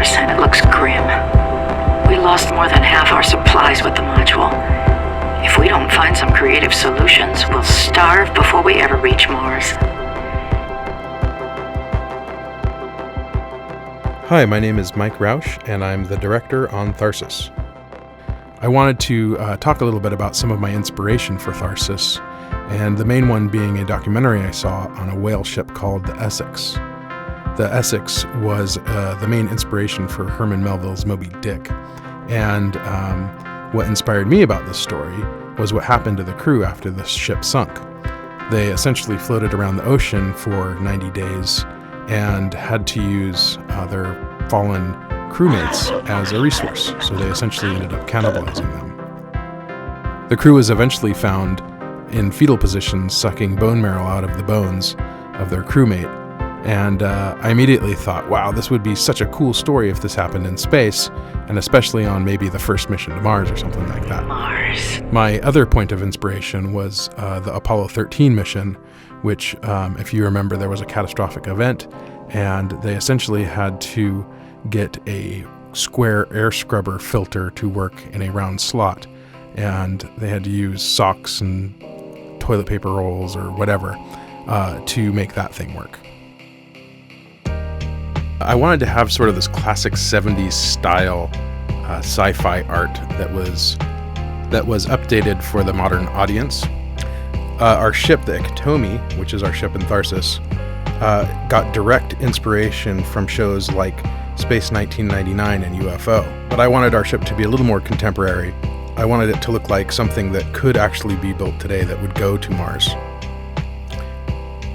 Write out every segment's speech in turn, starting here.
Mars, and it looks grim. We lost more than half our supplies with the module. If we don't find some creative solutions, we'll starve before we ever reach Mars. Hi, my name is Mike Rausch, and I'm the director on Tharsis. I wanted to talk a little bit about some of my inspiration for Tharsis, and the main one being a documentary I saw on a whale ship called the Essex. The Essex was the main inspiration for Herman Melville's Moby Dick, and what inspired me about this story was what happened to the crew after the ship sunk. They essentially floated around the ocean for 90 days and had to use their fallen crewmates as a resource, so they essentially ended up cannibalizing them. The crew was eventually found in fetal positions sucking bone marrow out of the bones of their crewmate, and I immediately thought, wow, this would be such a cool story if this happened in space, and especially on maybe the first mission to Mars or something like that. Mars. My other point of inspiration was the Apollo 13 mission, which, if you remember, there was a catastrophic event, and they essentially had to get a square air scrubber filter to work in a round slot, and they had to use socks and toilet paper rolls or whatever to make that thing work. I wanted to have sort of this classic 70s style sci-fi art that was updated for the modern audience. Our ship, the Ikitomi, which is our ship in Tharsis, got direct inspiration from shows like Space 1999 and UFO. But I wanted our ship to be a little more contemporary. I wanted it to look like something that could actually be built today that would go to Mars.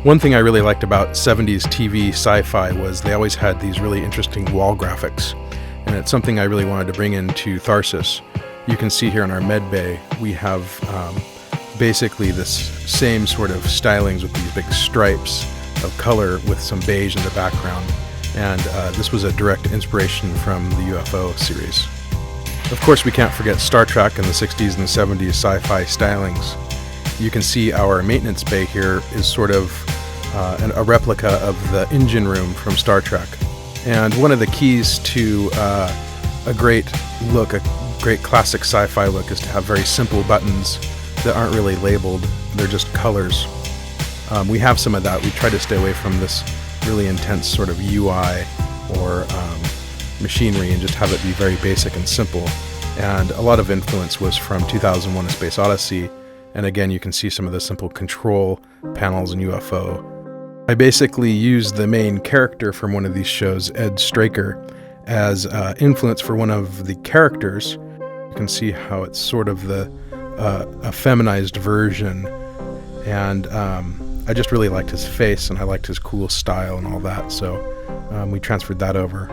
One thing I really liked about 70s TV sci-fi was they always had these really interesting wall graphics, and it's something I really wanted to bring into Tharsis. You can see here in our med bay, we have basically this same sort of stylings with these big stripes of color with some beige in the background, and this was a direct inspiration from the UFO series. Of course, we can't forget Star Trek and the 60s and 70s sci-fi stylings. You can see our maintenance bay here is sort of a replica of the engine room from Star Trek. And one of the keys to a great look, a great classic sci-fi look, is to have very simple buttons that aren't really labeled. They're just colors. We have some of that. We try to stay away from this really intense sort of UI or machinery and just have it be very basic and simple. And a lot of influence was from 2001: A Space Odyssey. And again, you can see some of the simple control panels in UFO. I basically used the main character from one of these shows, Ed Straker, as influence for one of the characters. You can see how it's sort of a feminized version. And I just really liked his face, and I liked his cool style and all that, so we transferred that over.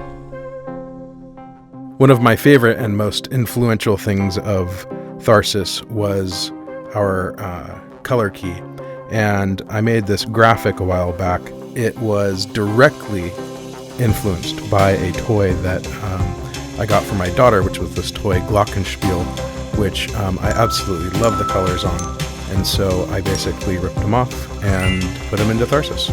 One of my favorite and most influential things of Tharsis was our color key, and I made this graphic a while back. It was directly influenced by a toy that I got for my daughter, which was this toy Glockenspiel, which I absolutely love the colors on, and so I basically ripped them off and put them into Tharsis.